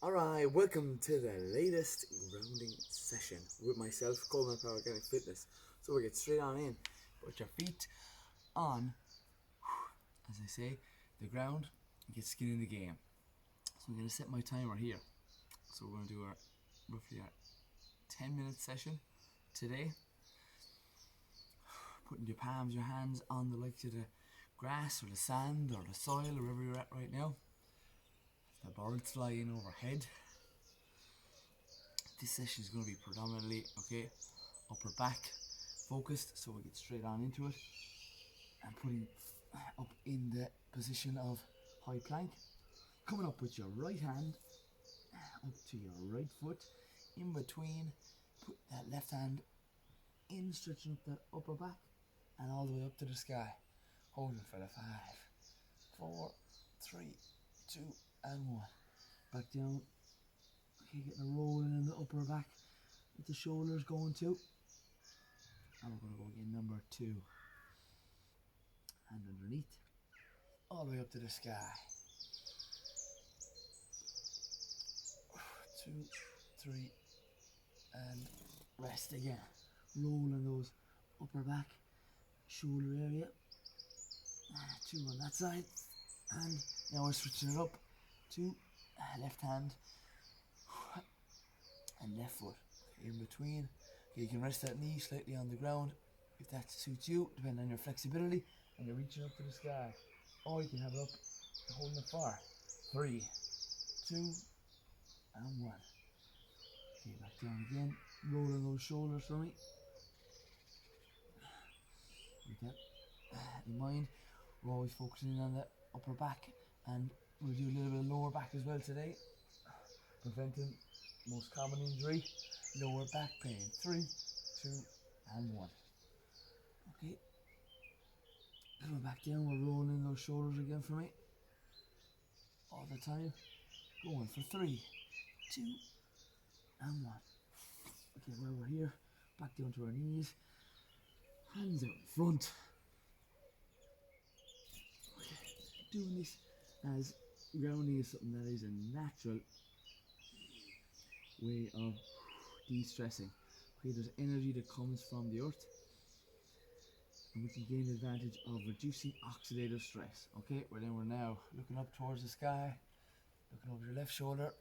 Alright, welcome to the latest grounding session with myself, Coleman Power Organic Fitness. So we'll get straight on in. Put your feet on, as I say, the ground and get skin in the game. So I'm going to set my timer here. So we're going to do roughly a 10-minute session today. Putting your palms, your hands on the the grass or the sand or the soil, wherever you're at right now. The birds flying overhead. This session is going to be predominantly, upper back focused, so we'll get straight on into it. And putting up in the position of high plank. Coming up with your right hand up to your right foot. In between, put that left hand in, stretching up the upper back and all the way up to the sky. Holding for the 5, 4, 3, 2, and 1. Back down. Okay, getting a rolling in the upper back with the shoulders going too. And we're going to go again, number 2. Hand underneath. All the way up to the sky. 2, 3, and rest again. Rolling those upper back, shoulder area. 2 on that side. And now we're switching it up to left hand and left foot. Okay, in between. Okay, you can rest that knee slightly on the ground if that suits you, depending on your flexibility, and you're reaching up to the sky. Or you can have it up holding it for 3, 2, and 1. Okay, back down again. Rolling those shoulders for me. With that in mind, we're always focusing on the upper back, and we'll do a little bit of lower back as well today. Preventing most common injury, lower back pain. 3, 2, and 1. Okay. Coming back down, we're rolling those shoulders again for me. All the time. Going for 3, 2, and 1. Okay, while we're here, back down to our knees. Hands out in front. Okay. Doing this as grounding is something that is a natural way of de-stressing. Okay, there's energy that comes from the earth, and we can gain advantage of reducing oxidative stress. Okay, well then we're now looking up towards the sky, looking over your left shoulder,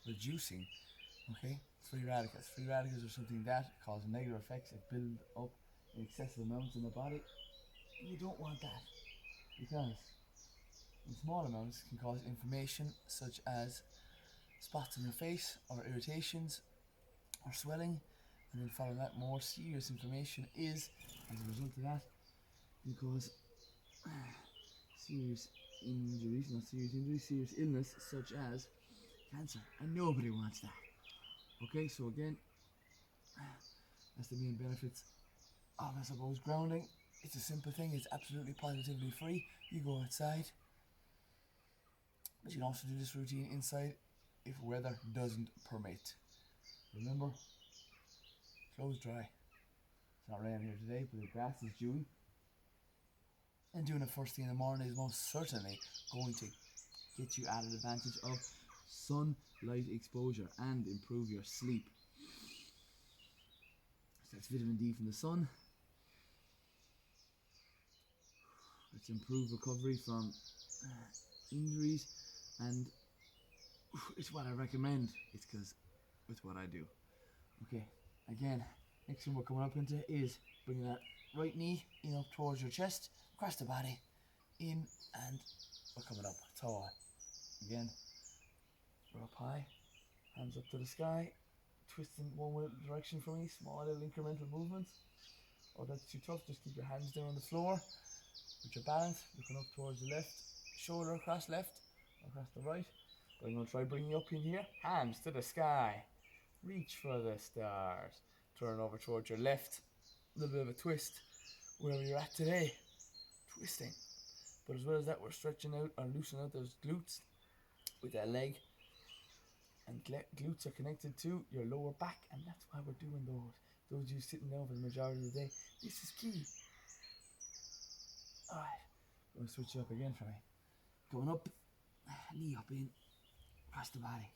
reducing, free radicals. Free radicals are something that cause negative effects that build up in excessive amounts in the body. You don't want that, because in small amounts can cause inflammation such as spots on your face or irritations or swelling, and then following that, more serious inflammation is, as a result of that, can cause serious injuries, not serious injuries, serious illness such as cancer, and nobody wants that. Okay, so again, that's the main benefits of, I suppose, grounding. It's a simple thing, it's absolutely positively free. You go outside, but you can also do this routine inside if weather doesn't permit. Remember, clothes dry. It's not raining here today, but the grass is dewy. And doing it first thing in the morning is most certainly going to get you added advantage of sunlight exposure and improve your sleep. So that's vitamin D from the sun. Let's improve recovery from injuries, and it's what I recommend. It's because it's what I do. Okay, again, next one we're coming up into is bringing that right knee in up towards your chest, across the body, in, and we're coming up tall. Again, we're up high, hands up to the sky, twisting one direction for me, small little incremental movements. Oh, that's too tough, just keep your hands down on the floor with your balance, looking up towards the left shoulder, across left, across the right. But I'm going to try bringing you up in here, hands to the sky, reach for the stars, turn over towards your left, a little bit of a twist, wherever you're at today, twisting. But as well as that, we're stretching out or loosening out those glutes with that leg, and glutes are connected to your lower back, and that's why we're doing those. Those of you sitting down for the majority of the day, this is key. Alright, I'm going to switch it up again for me. Going up, knee up in, across the body,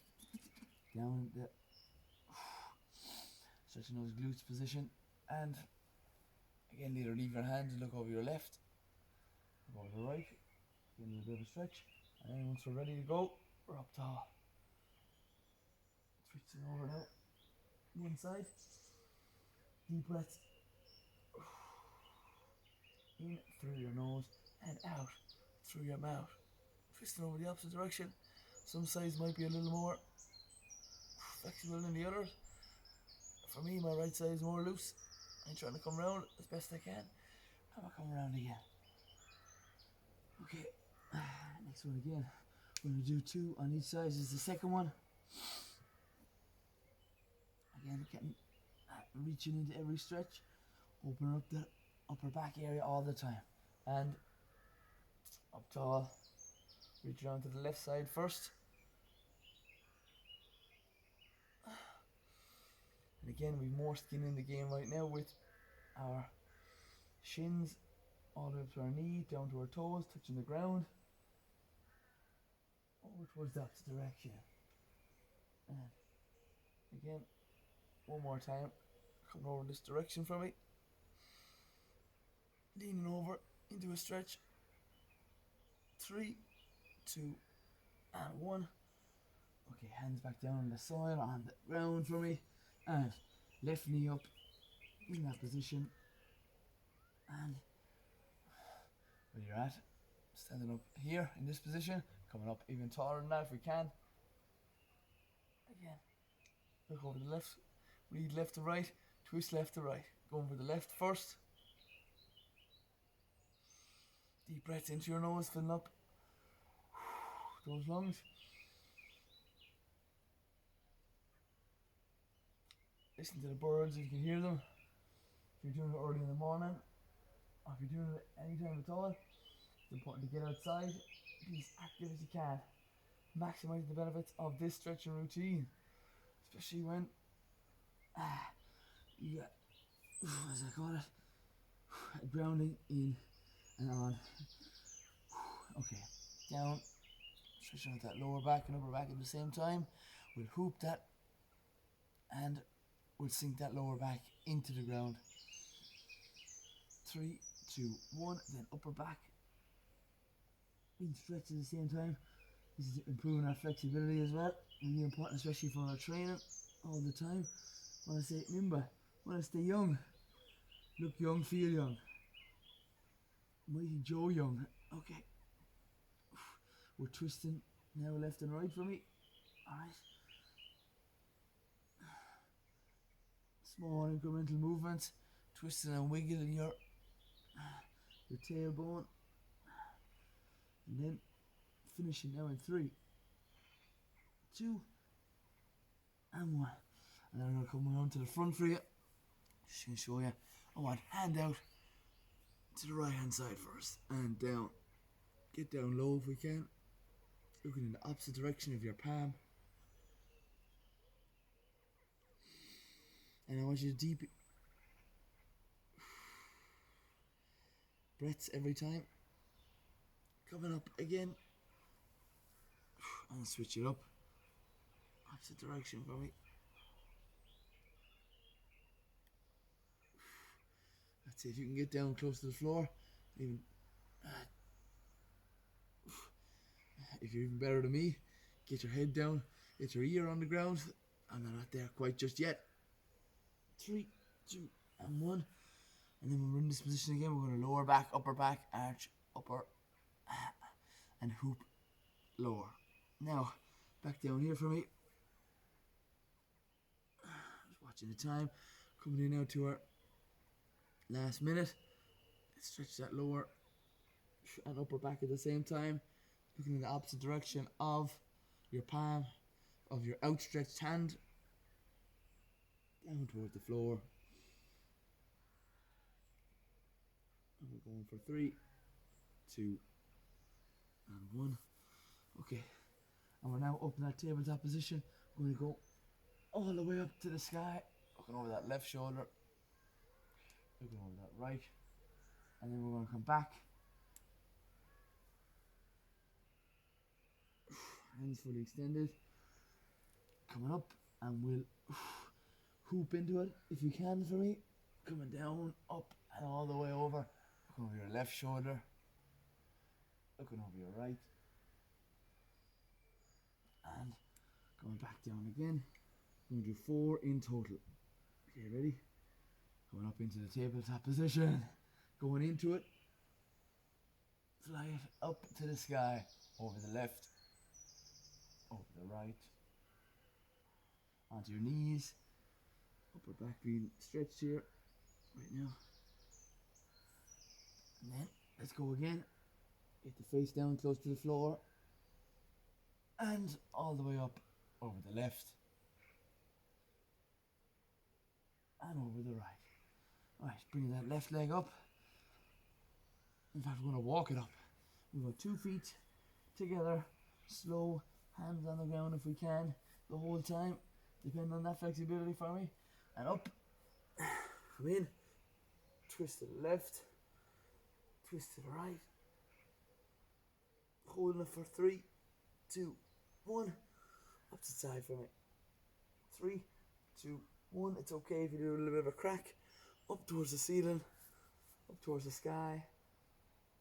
down the, stretching those glutes position, and again either leave your hands and look over your left, look over the right, getting a bit of a stretch, and then once we're ready to go, we're up tall. Switching over now, one side, deep breaths, in through your nose and out through your mouth, twisting over the opposite direction. Some sides might be a little more flexible than the others. For me, my right side is more loose. I'm trying to come around as best I can, and I'll come around again. Okay, next one again. We're going to do 2 on each side. This is the second one. Again, getting, reaching into every stretch, opening up the upper back area all the time, and up tall. Reach around to the left side first, and again we've more skin in the game right now with our shins all the way up to our knee, down to our toes, touching the ground, over towards the opposite direction. And again, one more time, coming over this direction for me, leaning over into a stretch. 3, 2, and 1. Okay, hands back down on the soil, on the ground for me, and left knee up in that position, and where you're at, standing up here in this position, coming up even taller than that if we can. Again, look over the left, read left to right, twist left to right, going for the left first. Deep breaths into your nose, filling up those lungs. Listen to the birds if you can hear them. If you're doing it early in the morning, or if you're doing it any time at all, it's important to get outside, be as active as you can. Maximise the benefits of this stretching routine, especially when you get, as I call it, grounding in and on. Okay, down, stretching out that lower back and upper back at the same time. We'll hoop that and we'll sink that lower back into the ground. 3, 2, 1, then upper back being stretched at the same time. This is improving our flexibility as well. Really important, especially for our training all the time. When I say remember, when I stay young, look young, feel young. Mighty Joe Young. Okay. We're twisting now left and right for me. Alright. Small incremental movements. Twisting and wiggling your tailbone. And then finishing now in 3, 2, and 1. And then I'm going to come around to the front for you. Just going to show you. I want hand out to the right hand side first and down. Get down low if we can. Looking in the opposite direction of your palm. And I want you to deep breaths every time. Coming up again. And switch it up. Opposite direction for me. That's it. If you can get down close to the floor, even if you're even better than me, get your head down, get your ear on the ground. I'm not there quite just yet. 3, 2, and 1. And then when we're in this position again, we're going to lower back, upper back, arch, upper, and hoop, lower. Now, back down here for me. Just watching the time. Coming in now to our last minute. Stretch that lower and upper back at the same time. Looking in the opposite direction of your palm, of your outstretched hand. Down towards the floor. And we're going for 3, 2, and 1. Okay. And we're now up in that tabletop position. We're going to go all the way up to the sky. Looking over that left shoulder. Looking over that right. And then we're going to come back. Hands fully extended. coming up, and we'll hoop into it if you can for me. Coming down, up, and all the way over. Looking over your left shoulder. Looking over your right. And going back down again. We're going to do 4 in total. Okay, ready? Going up into the tabletop position. Going into it. Fly it up to the sky. Over the left. Over the right. Onto your knees. Upper back being stretched here. Right now. And then, let's go again. Get the face down close to the floor. And all the way up over the left. And over the right. Alright, bring that left leg up. In fact, we're going to walk it up. We've got 2 feet together. Slow, hands on the ground if we can. The whole time. Depending on that flexibility for me. And up. Come in. Twist to the left. Twist to the right. Holding it for 3, 2, 1. Up to the side for me. 3, 2, 1. It's okay if you do a little bit of a crack. Up towards the ceiling. Up towards the sky.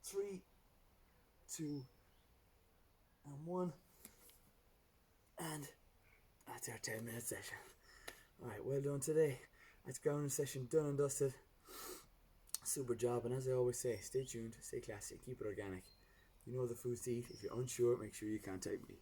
3, 2, and 1. And that's our 10-minute session. Alright, well done today. That's grounding session done and dusted. Super job, and as I always say, stay tuned, stay classy, keep it organic. You know the foods to eat. If you're unsure, make sure you contact me.